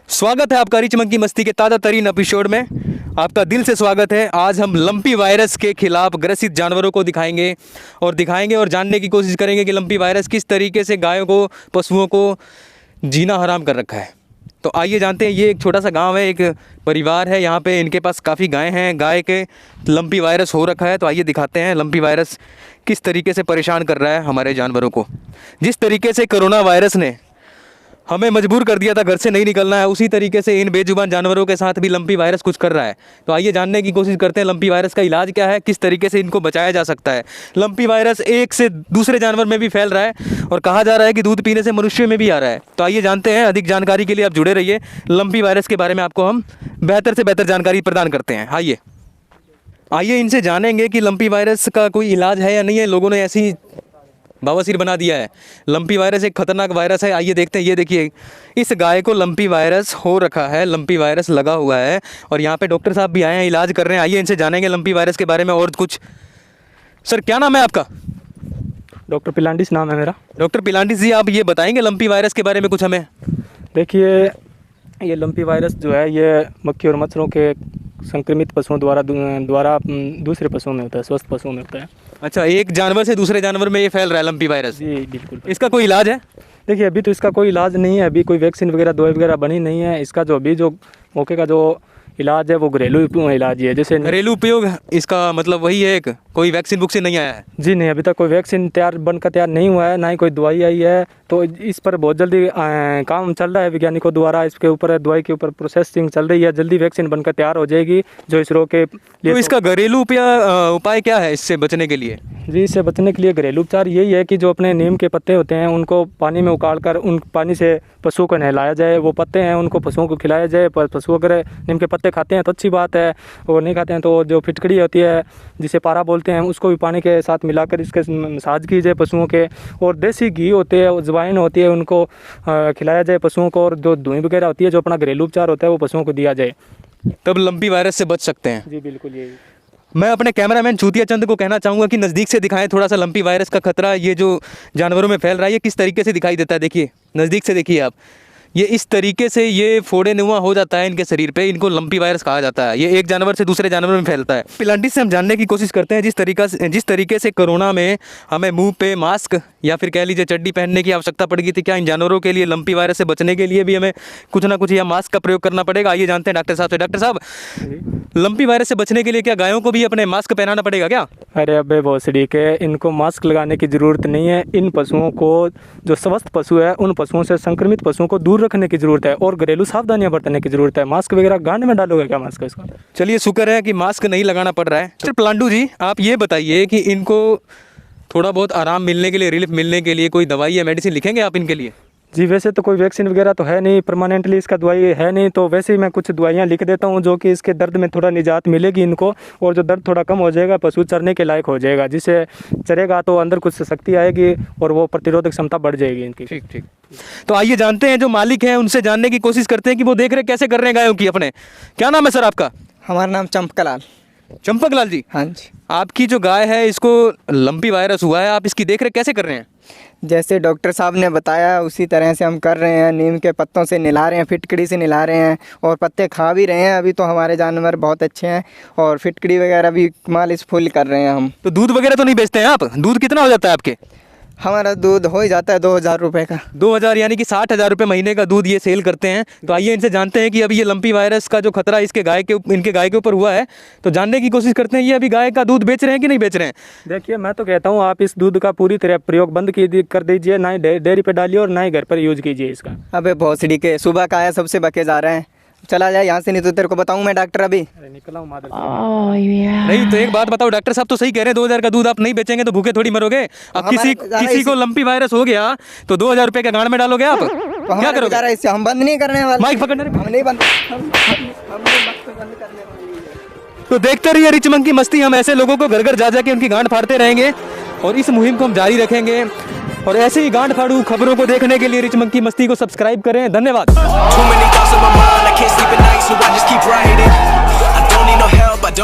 स्वागत है आपका रिच मंकी मस्ती के ताज़ा तरीन एपिसोड में। आपका दिल से स्वागत है। आज हम लंपी वायरस के खिलाफ ग्रसित जानवरों को दिखाएंगे और जानने की कोशिश करेंगे कि लंपी वायरस किस तरीके से गायों को, पशुओं को जीना हराम कर रखा है। तो आइए जानते हैं। ये एक छोटा सा गांव है, एक परिवार है, यहाँ पे इनके पास काफ़ी गायें हैं। गाय के लंपी वायरस हो रखा है। तो आइए दिखाते हैं लंपी वायरस किस तरीके से परेशान कर रहा है हमारे जानवरों को। जिस तरीके से कोरोना वायरस ने हमें मजबूर कर दिया था घर से नहीं निकलना है, उसी तरीके से इन बेजुबान जानवरों के साथ भी लंपी वायरस कुछ कर रहा है। तो आइए जानने की कोशिश करते हैं लंपी वायरस का इलाज क्या है, किस तरीके से इनको बचाया जा सकता है। लंपी वायरस एक से दूसरे जानवर में भी फैल रहा है और कहा जा रहा है कि दूध पीने से मनुष्य में भी आ रहा है। तो आइए जानते हैं। अधिक जानकारी के लिए आप जुड़े रहिए। लंपी वायरस के बारे में आपको हम बेहतर से बेहतर जानकारी प्रदान करते हैं। आइए इनसे जानेंगे कि लंपी वायरस का कोई इलाज है या नहीं है। लोगों ने ऐसी बवासीर बना दिया है। लंपी वायरस एक खतरनाक वायरस है। आइए देखते हैं। ये देखिए, इस गाय को लंपी वायरस हो रखा है, लंपी वायरस लगा हुआ है और यहाँ पे डॉक्टर साहब भी आए हैं, इलाज कर रहे हैं। आइए इनसे जानेंगे लंपी वायरस के बारे में और कुछ। सर, क्या नाम है आपका? डॉक्टर पिलांडिस नाम है मेरा। डॉक्टर पिलांडिस जी, आप ये बताएंगे लंपी वायरस के बारे में कुछ हमें? देखिए, ये लंपी वायरस जो है ये मक्खी और मच्छरों के संक्रमित पशुओं द्वारा दूसरे पशुओं में होता है, स्वस्थ पशुओं में होता है। अच्छा, एक जानवर से दूसरे जानवर में ये फैल रहा है लंपी वायरस? जी बिल्कुल। इसका कोई इलाज है? देखिए, अभी तो इसका कोई इलाज नहीं है। अभी कोई वैक्सीन वगैरह, दवाई वगैरह बनी नहीं है। इसका जो मौके का जो इलाज है वो घरेलू इलाज ही है। जैसे घरेलू उपयोग, इसका मतलब वही है, एक कोई वैक्सीन बुक्सीन नहीं आया है? जी नहीं, अभी तक कोई वैक्सीन बनकर तैयार नहीं हुआ है, ना ही कोई दवाई आई है। तो इस पर बहुत जल्दी काम चल रहा है वैज्ञानिकों द्वारा। इसके ऊपर दवाई के ऊपर प्रोसेसिंग चल रही है। जल्दी वैक्सीन बनकर तैयार हो जाएगी जो इस रोग के लिए। तो इसका घरेलू उपाय क्या है इससे बचने के लिए? जी, इससे बचने के लिए घरेलू उपचार यही है कि जो अपने नीम के पत्ते होते हैं उनको पानी में उकाल कर उन पानी से पशुओं को नहलाया जाए। वो पत्ते हैं उनको पशुओं को खिलाया जाए। पशु अगर नीम के पत्ते खाते हैं तो अच्छी बात है, और नहीं खाते हैं तो जो फिटकड़ी होती है जिसे पारा बोलते हैं उसको भी पानी के साथ मिलाकर इसके मसाज की जाए पशुओं के। और देसी घी होते हैं, अजवाइन होती है, उनको खिलाया जाए पशुओं को। और जो दवाई वगैरह होती है, जो अपना घरेलू उपचार होता है, वो पशुओं को दिया जाए। तब लंपी वायरस से बच सकते हैं। जी बिल्कुल। यही मैं अपने कैमरामैन चूतिया चंद को कहना चाहूँगा कि नज़दीक से दिखाएं थोड़ा सा लंपी वायरस का खतरा ये जो जानवरों में फैल रहा है ये किस तरीके से दिखाई देता है। देखिए, नज़दीक से देखिए आप, ये इस तरीके से ये फोड़े नुमा हो जाता है इनके शरीर पे। इनको लंपी वायरस कहा जाता है। ये एक जानवर से दूसरे जानवर में फैलता है। पिलांटिस से हम जानने की कोशिश करते हैं जिस तरीके से कोरोना में हमें मुंह पे मास्क या फिर कह लीजिए चड्डी पहनने की आवश्यकता पड़ गई थी, क्या इन जानवरों के लिए लंपी वायरस से बचने के लिए भी हमें कुछ ना कुछ या मास्क का प्रयोग करना पड़ेगा? आइए जानते हैं डॉक्टर साहब से। डॉक्टर साहब, लंपी वायरस से बचने के लिए क्या गायों को भी अपने मास्क पहनाना पड़ेगा क्या? अरे अबे भोसड़ी के, इनको मास्क लगाने की ज़रूरत नहीं है। इन पशुओं को, जो स्वस्थ पशु है, उन पशुओं से संक्रमित पशुओं को दूर रखने की ज़रूरत है और घरेलू सावधानियां बरतने की ज़रूरत है। मास्क वगैरह गांड में डालोगे क्या मास्क इसका? चलिए, शुक्र है कि मास्क नहीं लगाना पड़ रहा है। सर पलांडू जी, आप ये बताइए कि इनको थोड़ा बहुत आराम मिलने के लिए, रिलीफ मिलने के लिए कोई दवाई या मेडिसिन लिखेंगे आप इनके लिए? जी, वैसे तो कोई वैक्सीन वगैरह तो है नहीं, परमानेंटली इसका दवाई है नहीं। तो वैसे ही मैं कुछ दवाइयाँ लिख देता हूँ जो कि इसके दर्द में थोड़ा निजात मिलेगी इनको, और जो दर्द थोड़ा कम हो जाएगा, पशु चरने के लायक हो जाएगा। जिससे चरेगा तो अंदर कुछ शक्ति आएगी और वो प्रतिरोधक क्षमता बढ़ जाएगी इनकी। ठीक। तो आइए जानते हैं जो मालिक हैं उनसे जानने की कोशिश करते हैं कि वो देख रहे कैसे कर रहे हैं गायों की अपने। क्या नाम है सर आपका? हमारा नाम चंपकलाल। चंपकलाल जी, हाँ जी। आपकी जो गाय है इसको लंपी वायरस हुआ है, आप इसकी देख रेख कैसे कर रहे हैं? जैसे डॉक्टर साहब ने बताया उसी तरह से हम कर रहे हैं। नीम के पत्तों से नहला रहे हैं, फिटकड़ी से नहला रहे हैं और पत्ते खा भी रहे हैं। अभी तो हमारे जानवर बहुत अच्छे हैं और फिटकड़ी वगैरह भी मालिश फुल कर रहे हैं हम। तो दूध वगैरह तो नहीं बेचते हैं आप? दूध कितना हो जाता है आपके? हमारा दूध हो ही जाता है 2000 रुपये का। 2000 यानी कि 60,000 रुपये महीने का दूध ये सेल करते हैं। तो आइए इनसे जानते हैं कि अभी ये लंपी वायरस का जो खतरा इनके गाय के ऊपर हुआ है, तो जानने की कोशिश करते हैं ये अभी गाय का दूध बेच रहे हैं कि नहीं बेच रहे हैं। देखिए, मैं तो कहता हूँ आप इस दूध का पूरी तरह प्रयोग बंद कर दीजिए। ना ही डेयरी पे डालिए और ना ही घर पर यूज कीजिए इसका। अबे भोसड़ी के, सुबह का आया सबसे बके जा रहे हैं। चला जाए यहाँ से, नहीं तो तेरे को बताऊँ मैं डॉक्टर अभी। अरे निकला हूँ मादर। नहीं तो एक बात बताओ, डॉक्टर साहब तो सही कह रहे हैं, 2000 का दूध आप नहीं बेचेंगे तो भूखे थोड़ी मरोगे। अब किसी को लंपी वायरस हो गया तो 2000 रुपये का गांड में डालोगे आप? क्या करोगे? इससे हम बंद नहीं करने वाले। माइक पकड़ने हम नहीं बंद करने वाले। तो देखते रहिए रिच मंकी मस्ती। हम ऐसे लोगों को घर घर जा जाके उनकी गांड फाड़ते रहेंगे और इस मुहिम को हम जारी रखेंगे। और ऐसे ही गांड फाड़ू खबरों को देखने के लिए रिच मंकी मस्ती को सब्सक्राइब करें। धन्यवाद।